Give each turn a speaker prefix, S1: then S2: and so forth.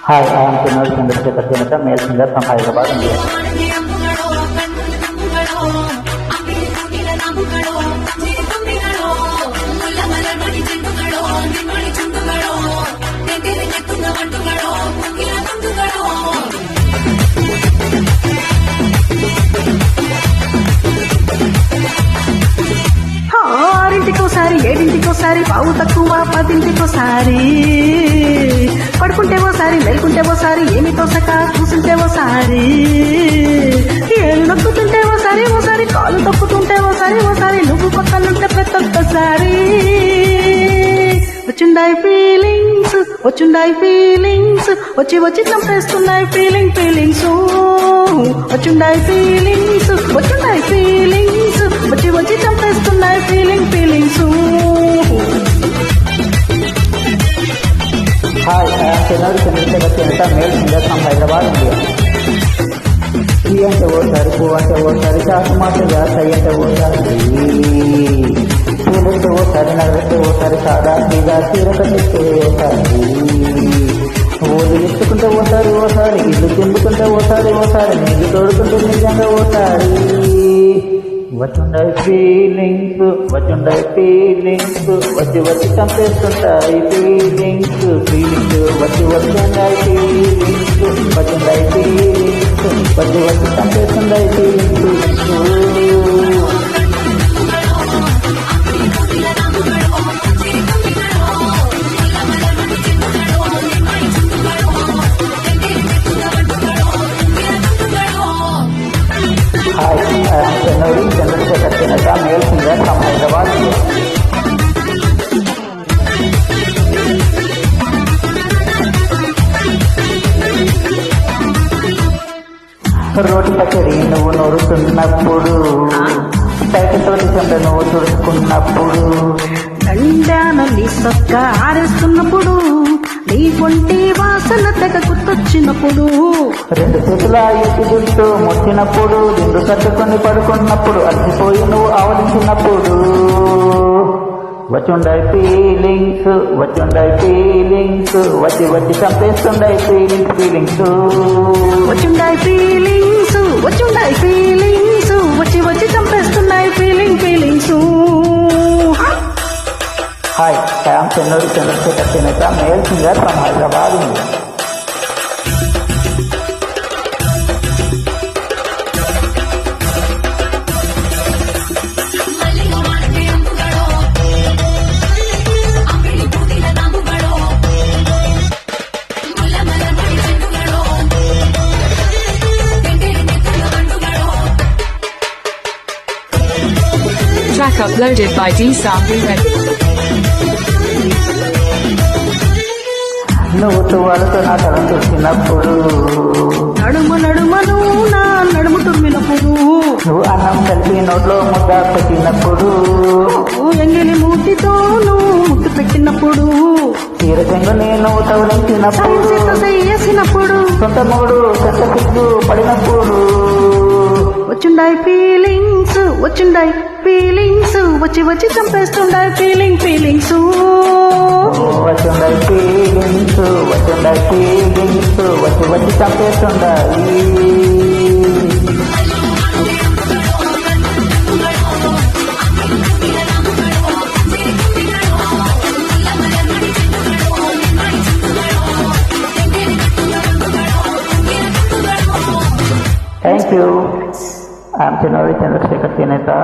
S1: Hi, I am Kunal Chandrasekhar Janata, male singer from Hyderabad, India.
S2: ఆరింటికోసారి ఏడింటికోసారి పావు తక్కువ పదింటికోసారి పడుకుంటే ఓసారి మేల్కుంటే ఓసారి ఏమి తోసక కూసుంటే ఓసారి ఏళ్ళు నొక్కుతుంటే ఓసారి ఓసారి కాలు తొక్కుతుంటే ఓసారి ఓసారి నువ్వు పక్కనుంటే ప్రతి ఒక్కసారి వచ్చిండాయి ఫీలింగ్స్ వచ్చి వచ్చి చంపేస్తున్నాయి ఫీలింగ్స్ వచ్చిండాయి ఫీలింగ్స్ వచ్చి వచ్చి చంపేస్తున్నాయి feelings.
S1: Hi, I am Kunal Chandrasekhar Janata, male singer from Hyderabad, India. Tea అంటే ఓసారి, పువ్వు అంటే ఓసారి, చాకు మాటగా సై అంటే ఓసారి, పూలంటే ఓసారి, నగరంటే ఓసారి, సాదా సీదా చీర కట్టిస్తే ఓసారి, ఓళ్ళు ఎత్తుకుంటే ఓసారి, ఇల్లు తింపుకుంటే ఓసారి, నీళ్ళు తోడుకుంటే నిజంగా ఓసారి. వచ్చుండాయి ఫీలింగ్స్ వచ్చి చంపేస్తుంటాయి ఫీలింగ్స్ వచ్చుండాయి ఫీలింగ్స్ వచ్చి చంపేస్తుంటాయి feelings. Hi, I am Kunal Chandrasekhar Janata, male singer from Hyderabad, India. Road పచ్చడి నువ్వు నోరుతున్నప్పుడు, సైకిల్ చెంత నువ్వు తుడుచుకున్నప్పుడు,
S2: దండాన నీ సొక్క ఆరేస్తున్నప్పుడు, నీ కొంటి వాసన తెగ గుర్తొచ్చినప్పుడు,
S1: రెండు చేతుల ఎత్తుకుంటూ మొచ్చినప్పుడు, రెండు కట్టుకొని పడుకున్నప్పుడు, అలసిపోయి నువ్వు ఆవలించినప్పుడు, వచ్చుండాయి ఫీలింగ్స్ వచ్చి చంపేస్తుండాయి ఫీలింగ్స్.
S2: వచ్చిండాయి ఫీలింగ్స్ వచ్చి చంపేస్తున్నాయి feelings.
S1: Hi, I am Kunal Chandrasekhar Janata, male singer from Hyderabad, India.
S3: Track uploaded by D-Sound Ready.
S1: నువ్వు తువ్వాలతో నా తలం తుడిచినప్పుడు,
S2: నడుమను నా నడుము తుమ్మినప్పుడు,
S1: నువ్వు అన్నం కలిపి నోట్లో ముద్ద పెట్టినప్పుడు,
S2: ఎంగిలి మూతితో నువ్వు ముద్దు పెట్టినప్పుడు,
S1: తీర చెంగు నేను తవలించినప్పుడు,
S2: చేసినప్పుడు,
S1: సొంత మూడు చెత్త సిగ్గు పడినప్పుడు,
S2: వచ్చిండాయి ఫీలింగ్స్ వచ్చి చంపేస్తుండాయి ఫీలింగ్స్.
S1: వచ్చుండాయి ఫీలింగ్స్ వచ్చి చంపేస్తుండాయి. Thank you. I am Kunal Chandrasekhar Janata.